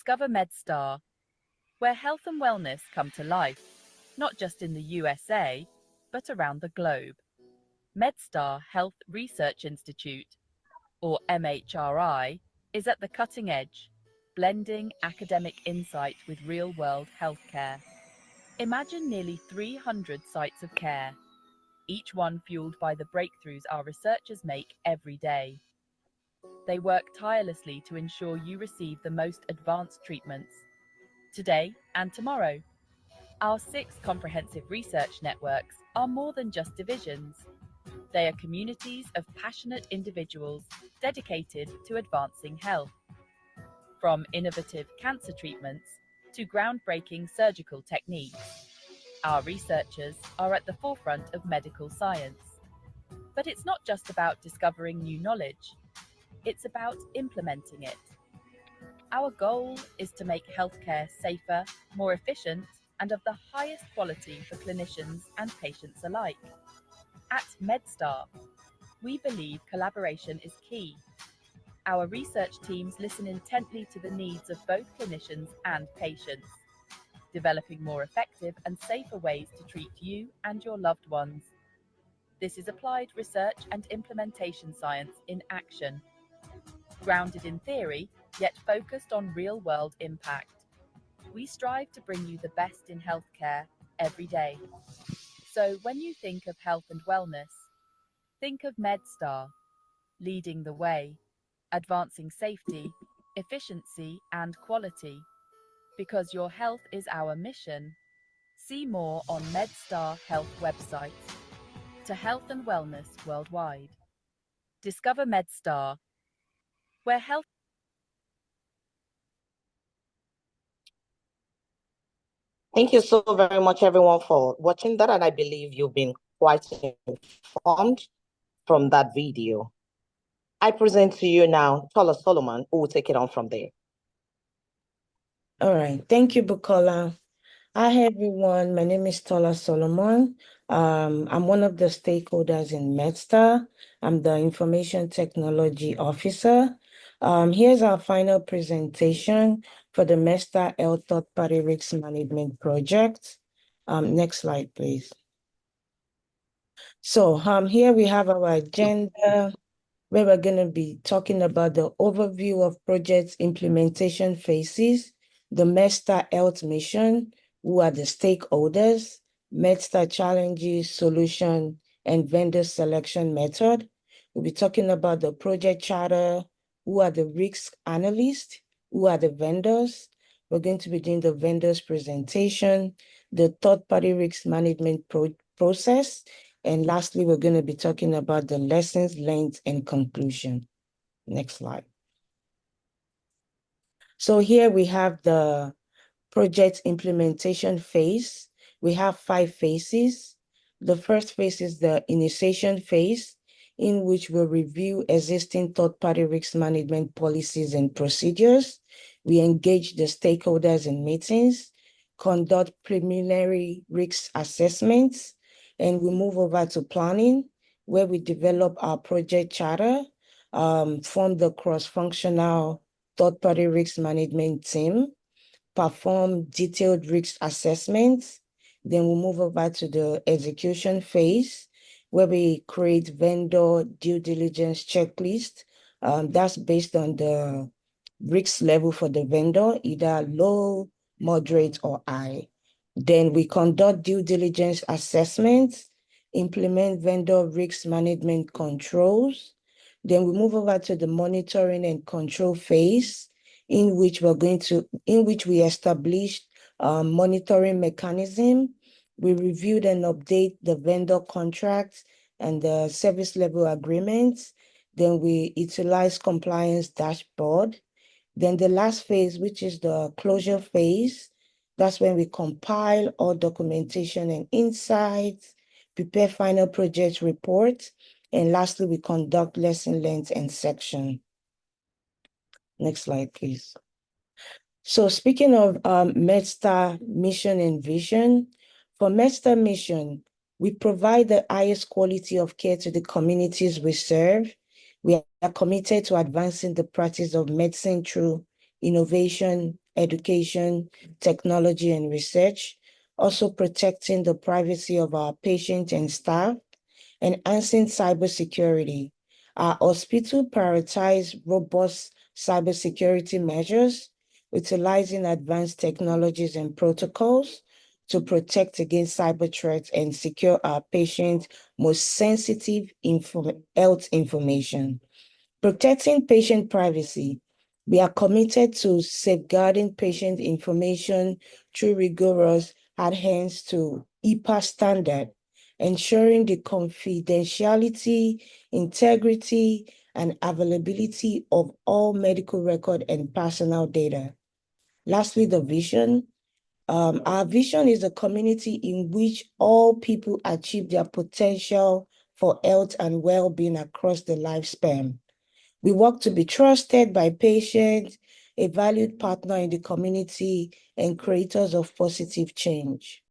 Discover MedStar, where health and wellness come to life, not just in the USA, but around the globe. MedStar Health Research Institute, or MHRI, is at the cutting edge, blending academic insight with real-world healthcare. Imagine nearly 300 sites of care, each one fueled by the breakthroughs our researchers make every day. They work tirelessly to ensure you receive the most advanced treatments, today and tomorrow. Our 6 comprehensive research networks are more than just divisions. They are communities of passionate individuals dedicated to advancing health. From innovative cancer treatments to groundbreaking surgical techniques, our researchers are at the forefront of medical science. But it's not just about discovering new knowledge, it's about implementing it. Our goal is to make healthcare safer, more efficient, and of the highest quality for clinicians and patients alike. At MedStar, we believe collaboration is key. Our research teams listen intently to the needs of both clinicians and patients, developing more effective and safer ways to treat you and your loved ones. This is applied research and implementation science in action, grounded in theory, yet focused on real-world impact. We strive to bring you the best in healthcare every day. So when you think of health and wellness, think of MedStar, leading the way, advancing safety, efficiency, and quality. Because your health is our mission. See more on MedStar Health website. To health and wellness worldwide. Discover MedStar, where health. Thank you so very much, everyone, for watching that, and I believe you've been quite informed from that video. I present to you now Tola Solomon, who will take it on from there. All right. Thank you, Bukola. Hi, everyone. My name is Tola Solomon. I'm one of the stakeholders in MedStar. I'm the Information Technology Officer. Here's our final presentation for the MedStar Health Third-Party Risk Management Project. Next slide, please. So here we have our agenda, where we're going to be talking about the overview of project implementation phases, the MedStar Health mission, who are the stakeholders, MedStar challenges, solution, and vendor selection method. We'll be talking about the project charter, who are the risk analysts, who are the vendors. We're going to be doing the vendors presentation, the third-party risk management process, and lastly, we're going to be talking about the lessons learned and conclusion. Next slide. So here we have the project implementation phase. We have 5 phases. The first phase is the initiation phase, in which we'll review existing third-party risk management policies and procedures. We engage the stakeholders in meetings, conduct preliminary risk assessments, and we move over to planning, where we develop our project charter, form the cross-functional third-party risk management team, perform detailed risk assessments. Then we'll move over to the execution phase, where we create vendor due diligence checklist. That's based on the risk level for the vendor, either low, moderate, or high. Then we conduct due diligence assessments, implement vendor risk management controls. Then we move over to the monitoring and control phase, in which we establish monitoring mechanism. We reviewed and update the vendor contracts and the service level agreements. Then we utilize compliance dashboard. Then the last phase, which is the closure phase, that's when we compile all documentation and insights, prepare final project reports, and lastly, we conduct lesson learned and section. Next slide, please. So speaking of MedStar mission and vision, for MedStar mission, we provide the highest quality of care to the communities we serve. We are committed to advancing the practice of medicine through innovation education, technology, and research, also protecting the privacy of our patients and staff, enhancing cybersecurity. Our hospital prioritize robust cybersecurity measures, utilizing advanced technologies and protocols to protect against cyber threats and secure our patients' most sensitive health information. Protecting patient privacy. We are committed to safeguarding patient information through rigorous adherence to HIPAA standard, ensuring the confidentiality, integrity, and availability of all medical record and personal data. Lastly, the vision. Our vision is a community in which all people achieve their potential for health and well-being across the lifespan. We work to be trusted by patients, a valued partner in the community, and creators of positive change.